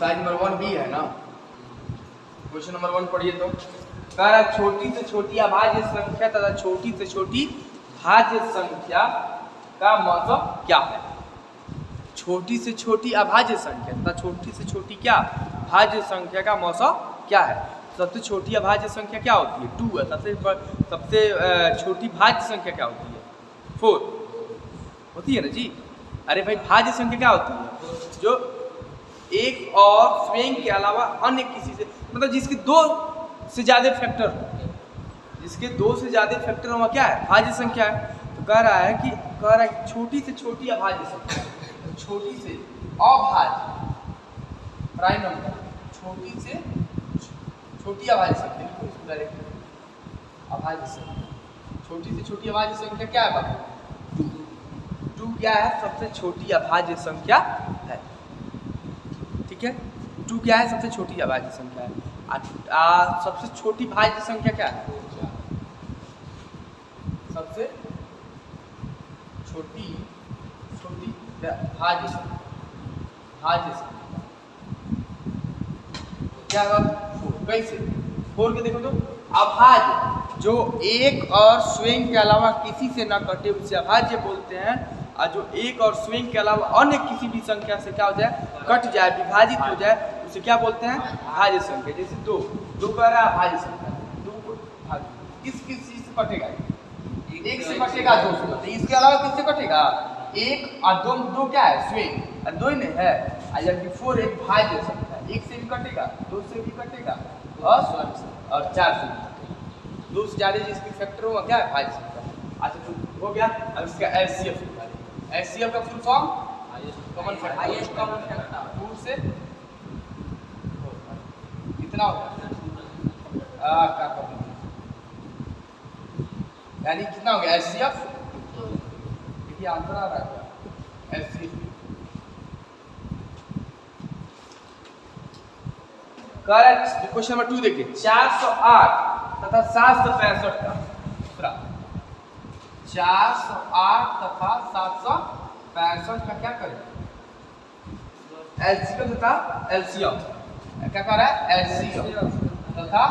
Size number 1 B है ना। Question number 1 पढ़िए तो। कह रहा छोटी से छोटी अभाज्य संख्या तथा छोटी से छोटी भाज्य संख्या का मतलब क्या है। छोटी से छोटी अभाज्य संख्या तथा छोटी से छोटी क्या भाज्य संख्या का मौसम क्या है। सबसे छोटी अभाज्य संख्या क्या होती है 2 है। सबसे छोटी भाज्य संख्या क्या होती है 4 होती है ना जी। अरे भाई भाज्य संख्या क्या होती है जो एक और स्वयं के अलावा अन्य किसी से मतलब जिसके 2 से ज़्यादा फैक्टर हो, जिसके 2 से ज़्यादा फैक्टर हो क्या है भाज्य संख्या है। तो कह रहा है कि छोटी से छोटी अभाज्य संख्या, छोटी से अभाज्य प्राइम नंबर, छोटी से छोटी अभाज्य संख्या अभाज्य संख्या, छोटी से छोटी अभाज्य संख्या क्या है बाबू 2 क्या है सबसे छोटी अभाज्य संख्या है। ठीक है 2 क्या है सबसे छोटी अभाज्य संख्या है। सबसे छोटी भाज्य संख्या क्या है सबसे छोटी भाज्य संख्या, भाज्य संख्या क्या होगा 4। कैसे 4 के देखो तो अभाज्य जो एक और स्वयं के अलावा किसी से न कटे उसे अभाज्य बोलते हैं। और जो एक और स्वयं के अलावा अन्य किसी भी संख्या से क्या हो जाए कट जाए विभाजित हो जाए उसे क्या बोलते हैं भाज्य संख्या। जैसे 2 कह रहा है भाज्य संख्या 2 किस किस चीज से कटेगा 1 से कटेगा 2 से कटेगा। इसके अलावा किससे कटेगा 1 और 2 क्या है स्वयं और 2 ही नहीं है। जबकि 4 एक भाज्य संख्या 1 से भी कटेगा 2 से भी कटेगा और 4 से भी 2 से ज्यादा जिसकी फैक्टर होगा क्या है भाज्य संख्या। अच्छा तो हो गया। अब इसका एचसीएफ निकालेंगे। एचसीएफ का full form common factor, highest common factor 2 से कितना होगा यानी कितना हो गया एचसीएफ। देखिए आंसर आ रहा है एचसीएफ करेक्ट। क्वेश्चन नंबर 2 देखिए 408 तथा 765 का दूसरा 408 तथा 765 का क्या करें एलसीएम तथा एलसीएम क्या कर रहा है एलसीएम तथा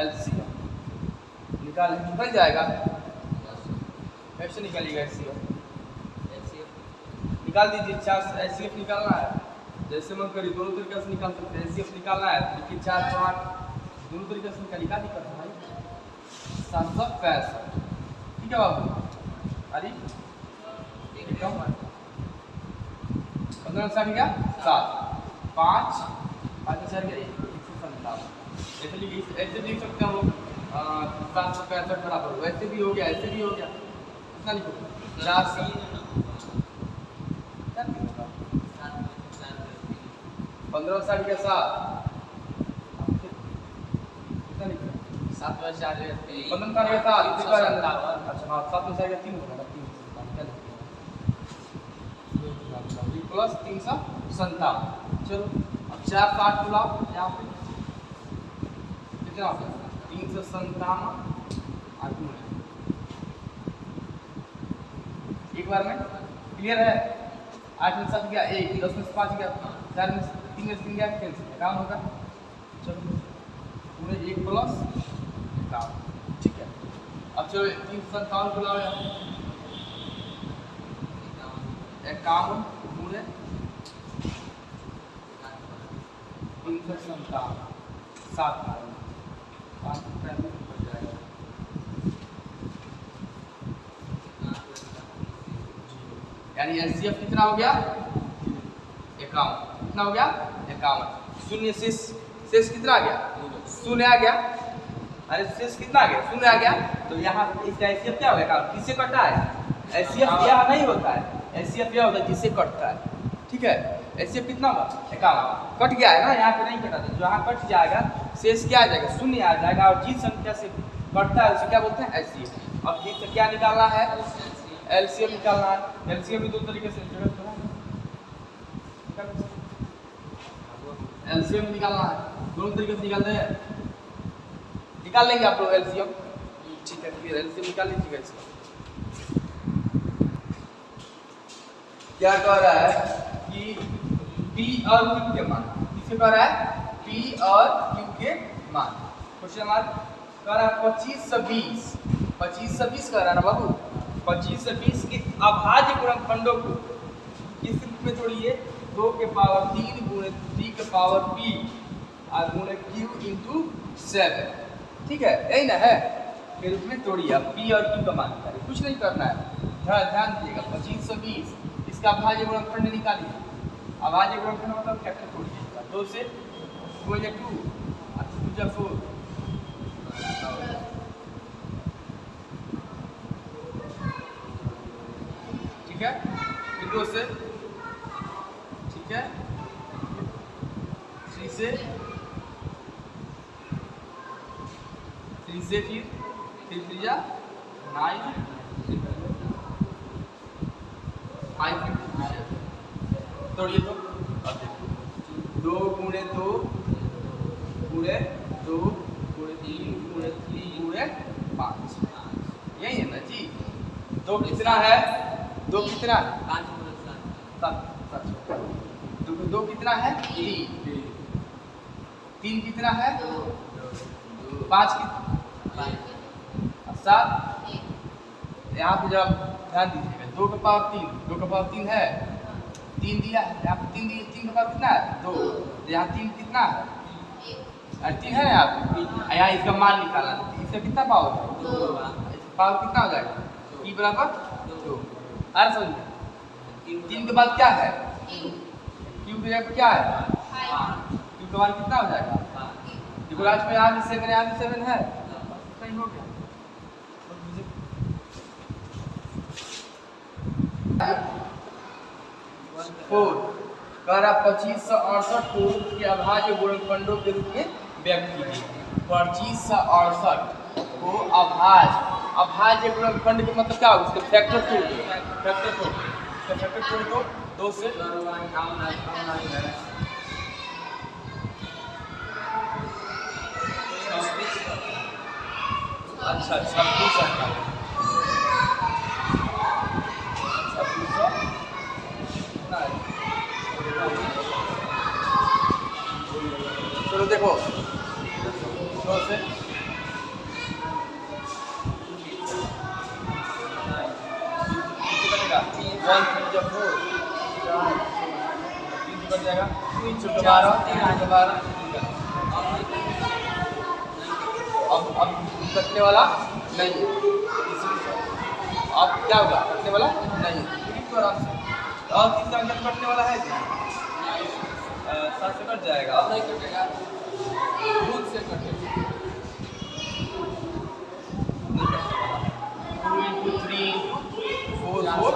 एलसीएम निकल जाएगा। कैसे निकलेगा एलसीएम निकाल दीजिए। 4 एलसीएम निकालना है जैसे मन करी दोनों तरीके से निकाल सकते हैं। एलसीएम निकालना है देखिए 408 दोनों तरीके से निकालिए क्या दिक्कत है भाई 765 ठीक है बाबू। अरे कम 15 साठ गया 7 5 5 4 गया 157 ऐसे लिख सकते हैं हम लोग 765 बराबर वैसे भी हो गया ऐसे भी हो गया कितना लिखो 4 15 साठ के 7 कितना लिखो 7 15 साठ के 7 अच्छा हाँ 7 में से 3 होगा 3 प्लस 357 चलो अब 4 8 को लाओ यहाँ पे कितना होगा 357 एक बार में क्लियर है। 8 में 7 गया 1 10 में 5 गया 4 में 3 में 3 गया कैंसिल काम होगा। चलो पूरे 1 प्लस ठीक है। अब चलो 357 को लाओ यहाँ 51 पूरे 357 7 यानी एलसीएफ कितना हो गया 51 कितना हो गया 51 शून्य शेष कितना आ गया 0 आ गया। अरे शेष कितना आ गया 0 आ गया। तो यहाँ इसका एलसीएफ क्या होगा किससे कटा है एलसीएफ यह नहीं होता है एलसीएफ यह होता है जिससे कटता है ठीक है। एलसीएफ कितना होगा 51 कट गया है ना यहाँ पे नहीं कटा था जहाँ कट जाएगा शेष क्या आ जाएगा 0 आ जाएगा और जिस संख्या से कटता है उसे क्या बोलते हैं एलसीएफ। अब जिससे क्या निकालना है एलसीएम निकालना है। एलसीएम भी 2 तरीके से एलसीएम निकालना है दोनों तरीके से निकाल लेंगे आप लोग एलसीएम ठीक है। फिर एलसीएम निकाल लीजिएगा इसका क्या कह रहा है कि और Q के मान। किसे कह रहा है? P और Q के मान। क्वेश्चन नंबर कह रहा है 25 से 20, 25 से 20 कह रहा है ना बाबू। 25 से 20 के अभाज्य गुणनखंडों को किस रूप में तोड़िए? 2 के पावर 3 गुणे 3 के पावर P और गुणे Q इंटू 7, ठीक है, यही ना है, के रूप में तोड़िए। अब P और Q का मान निकालिए, कुछ नहीं करना है, ध्यान दीजिएगा। 25 से 20 इसका अभाज्य गुणनखंड निकालिए। अभाज्य गुणनखंड मतलब फैक्टर तोड़िए। 2 से 2 या 2 और 2 जा 4, ठीक है, फिर 2 से, ठीक है, 3 से, 3 से फिर 3 जा 9, 5 तोड़िए। तो अब देखो 2 गुणे 2 गुणे 2 गुणे 3 गुणे 3 गुणे 5, यही है ना जी। 2 कितना है? 2 कितना है? 5 2 कितना है? 3 कितना है? 5 कितना? 7। यहाँ पे जब ध्यान दीजिएगा, 2 का पावर 3, 2 का पावर 3 है, 3 दिया है यहाँ पे, 3 दिया, 3 का पावर कितना है? 2। यहाँ 3 कितना है? 3 है यहाँ पे। यहाँ इसका मान निकालना, इसका कितना पावर है? 2। पावर कितना हो जाएगा? P बराबर 2। अरे समझ, 3 के बाद क्या है? Q के जगह क्या है? Q का मान कितना हो जाएगा? देखो लास्ट में यहाँ भी 7 यहाँ भी 7 है, सही हो गया। 4 कह रहा 25 से 68 को के अभाज्य गुणनखंडों के रूप में व्यक्त कीजिए। 25 से 68 को अभाज्य गुणनखंड के मतलब क्या होगा? उसके फैक्टर तोड़ दो, फैक्टर तोड़ दो, इसका फैक्टर तोड़ दो। 2 से अच्छा 26 है। चलो देखो 2 से 1 3 जब 4 3 बच जाएगा, 3 से 12 3 से 12। अब कटने वाला नहीं है, अब क्या होगा? कटने वाला नहीं है, तो आराम से। और 3 का अंक कटने वाला है, 7 से कट जाएगा, नहीं कटेगा, 2 से कटेगा, 2 into 3 4 4,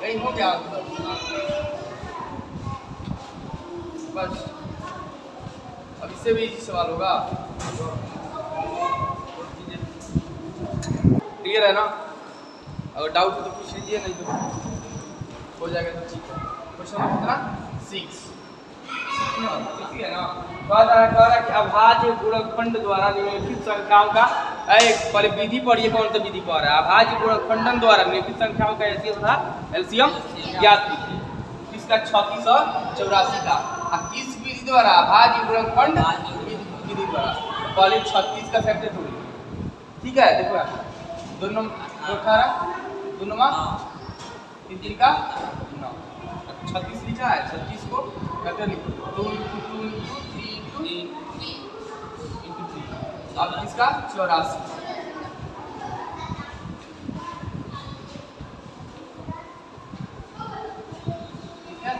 यही हो गया बस। अब इससे भी सवाल होगा, क्लियर है ना? अगर डाउट हो तो पूछ लीजिए, नहीं तो हो जाएगा तो ठीक है। क्वेश्चन नंबर कितना? 6, ठीक है ना? कह रहा है कि अभाज्य गुणनखंड द्वारा निम्नलिखित संख्याओं का एक विधि पढ़िए। कौन सा विधि कह रहा है? अभाज्य गुणनखंडन द्वारा निम्नलिखित संख्याओं का एलसीएम तथा एलसीएम ज्ञात कीजिए। किसका? 36 और 84 का। किस विधि द्वारा? अभाज्य गुणनखंड विधि द्वारा। पहले 36 का फैक्टर तोड़िए, ठीक है। देखो यार, 2 18 2 9 3 का 9, 36 लिखा है, 36 को फैक्टर लिखो, 2 into 2 into 3 into 3। अब इसका 84, ठीक है।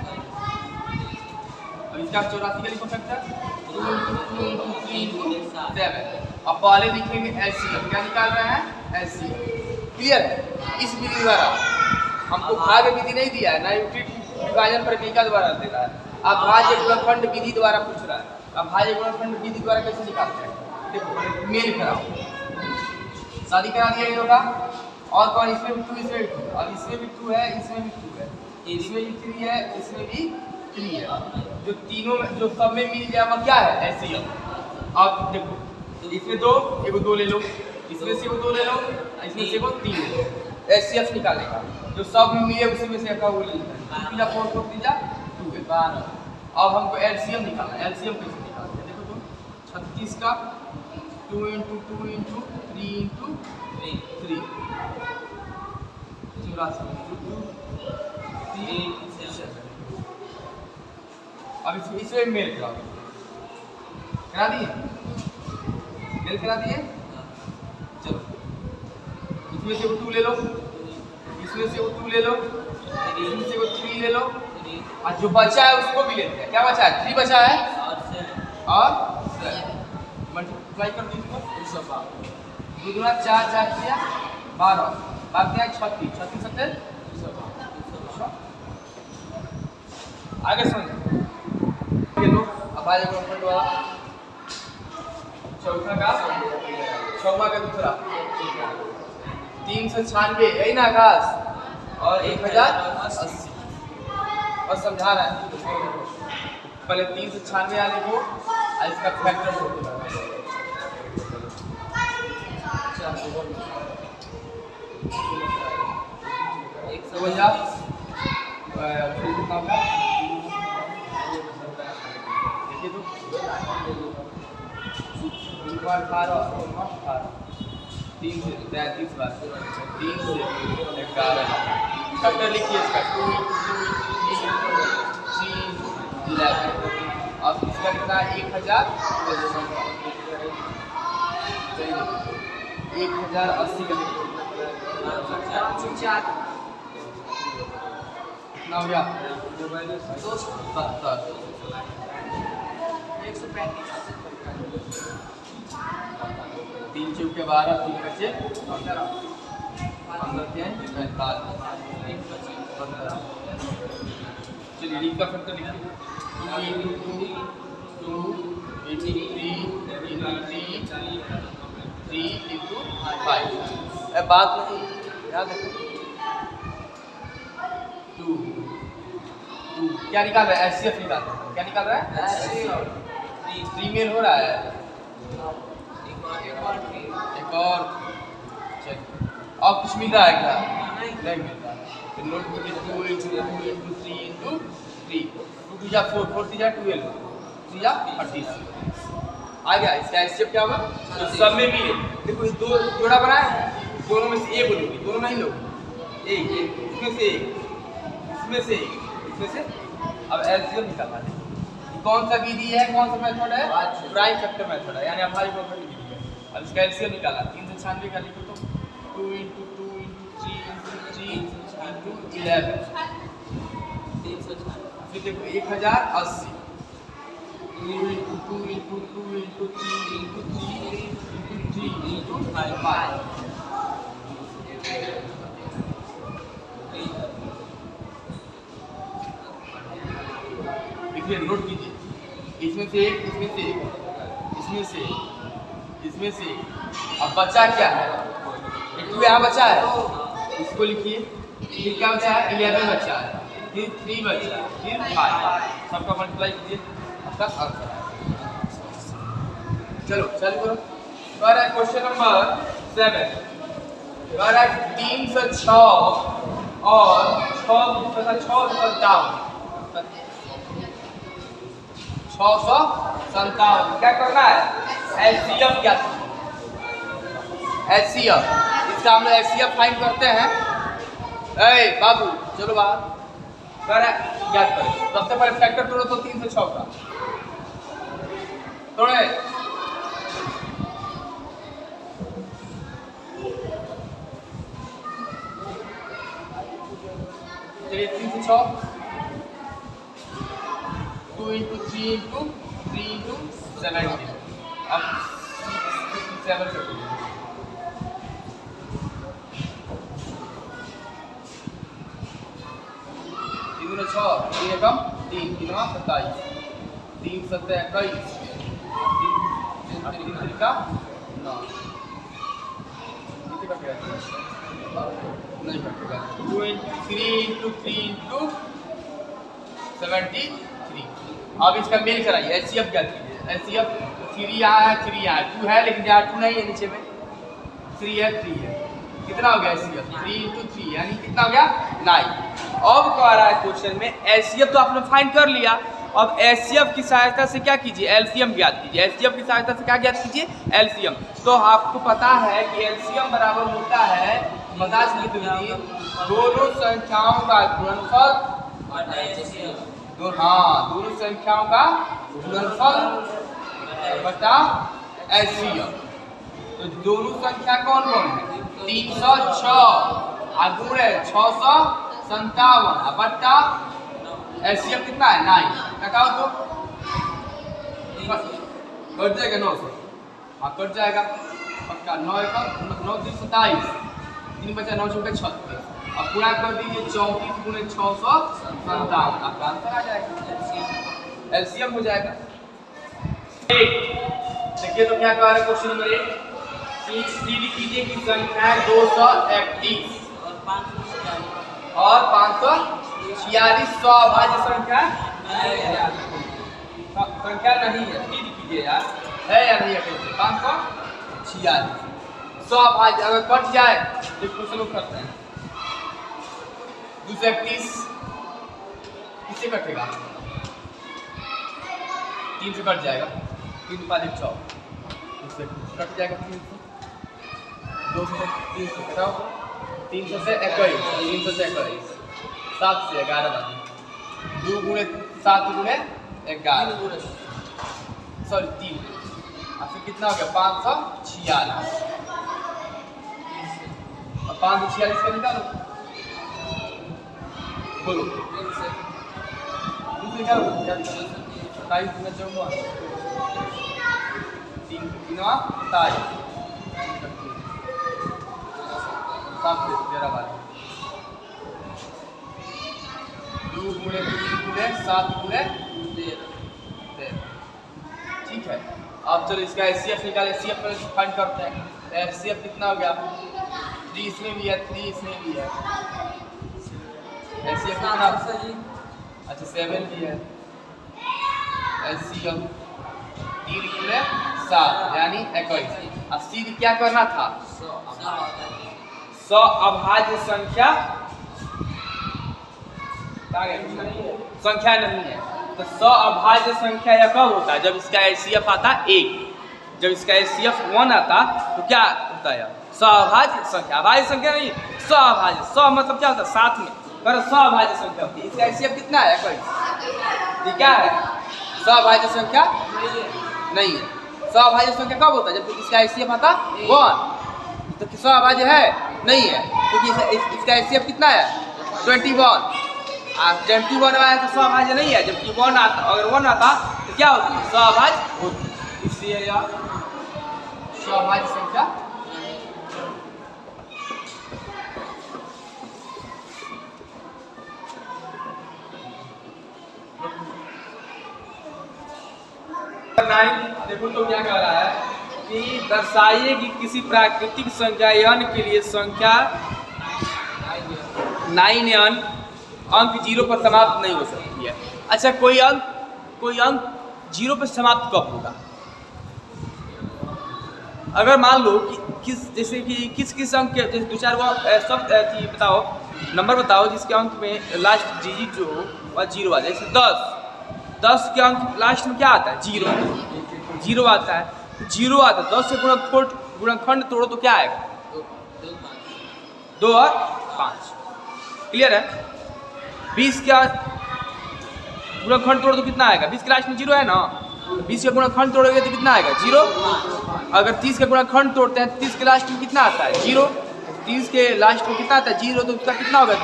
अब इसका 84 का लिखो फैक्टर, 2 into 3 into 7। अब पहले लिखेंगे एलसीएम, क्या निकाल रहे हैं? एलसीएम। क्लियर है? इस विधि द्वारा हमको भाग विधि नहीं दिया है, ना यूक्लिड विभाजन प्रक्रिया द्वारा दे रहा है, अभाज्य गुणनखंड विधि द्वारा पूछ रहा है। अभाज्य गुणनखंड विधि द्वारा कैसे निकालते हैं? देखो मेल कराओ, शादी करा दिया ये होगा। और कौन? इसमें भी 2, इसमें भी 2, और इसमें भी 2 है, इसमें भी 2 है, इसमें भी 3 है, इसमें भी 3 है। जो तीनों में जो सब में मिल गया वो क्या है? एलसीएम। अब देखो इसमें 2, एगो 2 ले लो, इसमें से वो 2 ले लो, इसमें से वो 3 ले लो। एचसीएफ निकालेगा, जो सब में मिले उसी में से एक वो ले लेना। 3 4 4 3 2 है, अब हमको एलसीएम निकालना है। एलसीएम कैसे निकालते हैं देखो तुम, 36 का 2 × 2 × 3 × 3 84 अब इसमें मेल करा दिए, मेल करा दिए। चलो इसमें से वो 2 ले लो, इसमें से वो 2 ले लो, इसमें से वो 3 ले लो, और जो बचा है उसको भी लेते हैं। क्या बचा है? 3 बचा है और मल्टीप्लाई कर दीजिए। 2 दूना 4, 4 किया 12, बाकी है 36, 36 सत्तर आगे समझ ये लो। अब आ जाएगा फ्रंट वाला चौथा का, चौवा का दूसरा 396 यही ना आकाश, और 1080 और समझा रहा है। पहले 396 वाले को इसका फैक्टर होगा एक समझा देखिए तो 3 से 33 बार 3 से 11 फैक्टर लिखिए इसका 2 × 2 × 3 11 अब इसका कितना 1080 का कितना हो गया 272 3 चौके 12 3 बचे 15 चलिए डी का फैक्टर लिखिए 2 × 2 3 × 5 बात नहीं याद रखो 2 क्या निकाल रहा है? एचसीएफ निकाल रहा है। क्या निकाल रहा है? एचसीएफ 3 मेल हो रहा है। एक और चलिए और कुछ मिल रहा है क्या? नहीं मिल रहा है। तो नोट कीजिए 2 × 2 × 3 × 3 2 × 4 4 × 3 12 3 38 आ गया। इसका एचसीएफ क्या होगा? तो सब में भी देखो ये 2 जोड़ा बना है, दोनों में से एक बोलोगे, दोनों नहीं लोगे, एक इसमें से एक, इसमें से एक, इसमें से। अब एलसीएम निकालना है। कौन सा विधि है, कौन सा मेथड है? प्राइम फैक्टर मेथड है, यानी अभाज्य बहुपद विधि है। अब इसका एलसीएम निकाला 396 का लिखो तो 2 × 2 × 3 × 11 फिर देखो 1080 2 × 2 × 2 × 3 × 5 नोट कीजिए इसमें से एक, इसमें से एक, इसमें से एक, इसमें से एक। अब बचा क्या है? एक 2 यहाँ बचा है, इसको लिखिए। फिर क्या बचा है? 11 बचा है, फिर 3 बचा है, फिर 5 सबका मल्टीप्लाई कीजिए, आपका आंसर है। चलो चालू करो। क्वेश्चन नंबर 7 3 से 6 और 6 657 क्या करना है? एचसीएफ क्या? एचसीएफ इसका हम लोग एचसीएफ फाइंड करते हैं। ए बाबू चलो बाहर याद करें। सबसे पहले फैक्टर तोड़ो तो 3 से 6 का तोड़े। चलिए 3 से 6 2 × 3 × 3 × 70 अब 7 कर दीजिए। 3 × 6 3 एकम 3 3 27 3 7 21 3 3 का 9 कितने का क्या नहीं कटेगा। 2 × 3 × 3 × 73 अब इसका मेल कराइए। एचसीएफ क्या कीजिए? एचसीएफ 3 यहाँ है, 3 यहाँ है, 2 है लेकिन यहाँ 2 नहीं है, नीचे में 3 है, 3 है। कितना हो गया एचसीएफ? 3 × 3 यानी कितना हो गया? 9। अब कह रहा है क्वेश्चन में एचसीएफ तो आपने फाइंड कर लिया अब एचसीएफ की सहायता से क्या कीजिए, एलसीएम ज्ञात कीजिए। एचसीएफ की सहायता से क्या ज्ञात कीजिए, एलसीएम। तो आपको पता है कि एलसीएम बराबर होता है, बता दीजिए, दोनों संख्याओं का गुणनफल, दोनों संख्याओं का गुणनफल बटा एलसीएम। तो दोनों संख्या कौन कौन है, 306 गुण है 657 बट्टा एलसीएम कितना है 9। लगाओ तो कट जाएगा 900, हाँ कट जाएगा पक्का। 9 का 9 3 27, 3 बचा 9 चौके 36। अब पूरा कर दीजिए 34 गुणे 657, आपका आंसर आ जाएगा, एलसीएम हो जाएगा। देखिए तो क्या कह रहा है क्वेश्चन नंबर 8 कि सीधी कीजिए कि संख्या है 231 और 546 स्वाभाज्य संख्या नहीं है, सीधी कीजिए यार, है या नहीं है, 546 स्वाभाज्य। अगर कट जाए तो क्वेश्चन लोग करते हैं 231 किससे कटेगा, 3 से कट जाएगा, 3 5 1 6 कट जाएगा, 3 से 2 से 3 से घटाओ, 300 से 21, 300 से 21, 7 से 11 बाकी 2 गुणे 7 गुणे 11 सॉरी 3, और फिर कितना हो गया 546, और 546 का निकालो, बोलो निकालो क्या 27 गुना 14 3 गुना 27 7 से 13 बार 2 गुणे 3 गुणे 7 गुणे 13। ठीक है, अब चलो इसका एचसीएफ निकाले, एचसीएफ पर फाइंड करते हैं। एचसीएफ कितना हो गया, 3 इसमें भी है 3 इसमें भी है, एचसीएफ कितना, अच्छा 7 भी है, एचसीएफ 3 गुणे 7 यानी 21। अब सीधी क्या करना था, 100 अभाज्य संख्या नहीं है। तो 100 अभाज्य संख्या यह कब होता है, जब इसका एचसीएफ आता 1, जब इसका एचसीएफ 1 आता तो क्या होता है 100 अभाज्य संख्या, अभाज्य संख्या नहीं 100 अभाज्य। 100 मतलब क्या होता है साथ में, पर 100 अभाज्य संख्या होती है। इसका एचसीएफ कितना है 21, क्या है 100 अभाज्य संख्या नहीं है। 100 अभाज्य संख्या कब होता है, जब इसका एचसीएफ आता 1। तो 100 अभाज्य है नहीं है, क्योंकि इसका एचसीएफ कितना है 21। 21 आया तो 100 अभाज्य नहीं है, जबकि 1 आता, अगर 1 आता तो क्या होती 100 अभाज्य होती, इसलिए यह 100 अभाज्य संख्या। देखो तो क्या कह रहा है कि दर्शाइए कि किसी प्राकृतिक संख्या n के लिए संख्या 9n अंक 0 पर समाप्त नहीं हो सकती है। अच्छा कोई अंक 0 पर समाप्त कब होगा, अगर मान लो कि जैसे कि किस अंक के, जैसे 2-4 सब बताओ नंबर बताओ जिसके अंक में लास्ट डिजिट जो हो वह 0 आ जाए। जैसे 10 के अंक लास्ट में क्या आता है 0 आता है, 0 आता है। 10 से गुणनखंड तोड़ो तो क्या आएगा 2 और 5, क्लियर है। 20 का गुणनखंड तोड़ो तो कितना आएगा, 20 के लास्ट में 0 है ना, 20 का गुणनखंड तोड़ोगे तो कितना आएगा 0। अगर 30 का गुणनखंड तोड़ते हैं तो 30 के लास्ट में कितना आता है 0, 30 के लास्ट में कितना आता है 0, तो उसका कितना होगा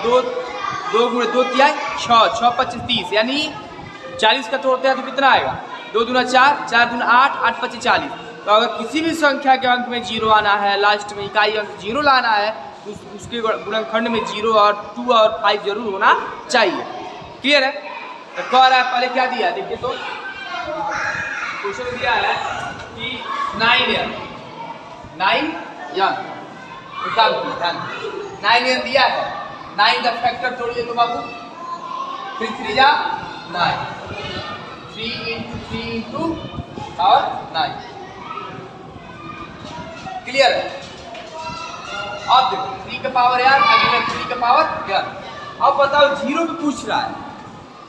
2 गुणे 2 तिहाई 6, 6 25 30, यानी 40 का तोड़ते हैं तो कितना आएगा 2 दूना 4, 4 दूना 8, 8 25 40। तो अगर किसी भी संख्या के अंक में 0 आना है, लास्ट में इकाई अंक 0 लाना है, तो उसके गुणनखंड में 0 और 2 और 5 जरूर होना चाहिए, क्लियर है। तो कह रहा है पहले क्या दिया देखिए, तो क्वेश्चन दिया है कि 9n 9n दिया है, 9 का फैक्टर तोड़िए तो बाबू 3 3 जा 9, 3 into 3 into और 9, क्लियर है। अब देखो 3 का पावर यार, अगले 3 का पावर यार। अब बताओ 0 पे पूछ रहा है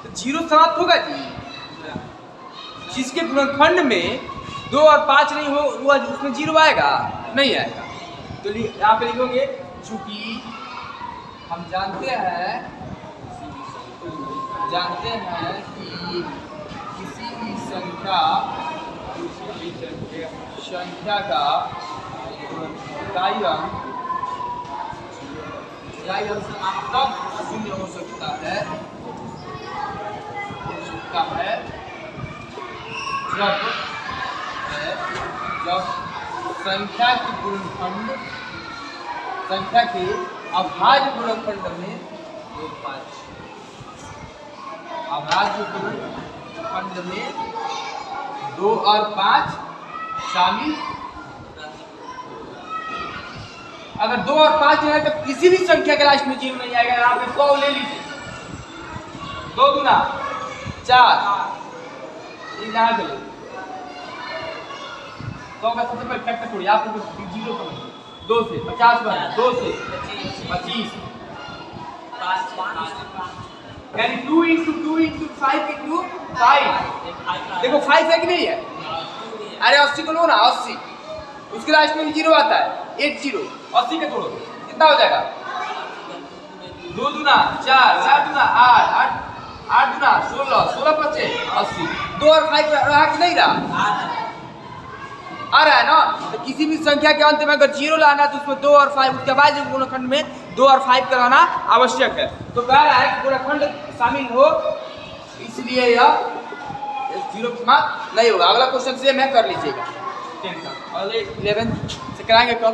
तो 0 समाप्त होगा जी, जिसके गुणनखंड में 2 और 5 नहीं हो वो उसमें 0 आएगा? नहीं आएगा। तो यहाँ पे लिखोगे चूंकि हम जानते हैं कि किसी भी संख्या का इकाई अंक तब शून्य हो सकता है जब संख्या के अभाज्य गुणनखंड में 2 और 5 शामिल। अगर 2 और 5 है तो किसी भी संख्या के लास्ट में 0 नहीं आएगा। यहाँ पे 100 ले लीजिए, 2 गुना 4 यहाँ पे 100 का सबसे पहले फैक्टर छोड़िए, आप 0 समझिए। 2 से 50 बना, 2 से 25, यानी 2 into 2 into 5 into 5। देखो 5 है कि नहीं है? अरे 80 को लो ना, 80 उसके लास्ट में 0 आता है, 80 80 के तोड़ो कितना हो जाएगा? 2 दूना 4, 4 दूना 8, 8 दूना 16, 16 पचे 80। 2 और 5 रहा कि नहीं रहा? आ रहा है ना। तो किसी भी संख्या के अंत में अगर 0 लाना तो उसमें 2 और 5 उसके बाद गुणनखंड में 2 और 5 का लाना आवश्यक है। तो कह रहा है कि गुणनखंड शामिल हो, इसलिए यह 0 नहीं होगा। अगला क्वेश्चन से मैं कर लीजिएगा 10 का और 11 से कराएंगे कल।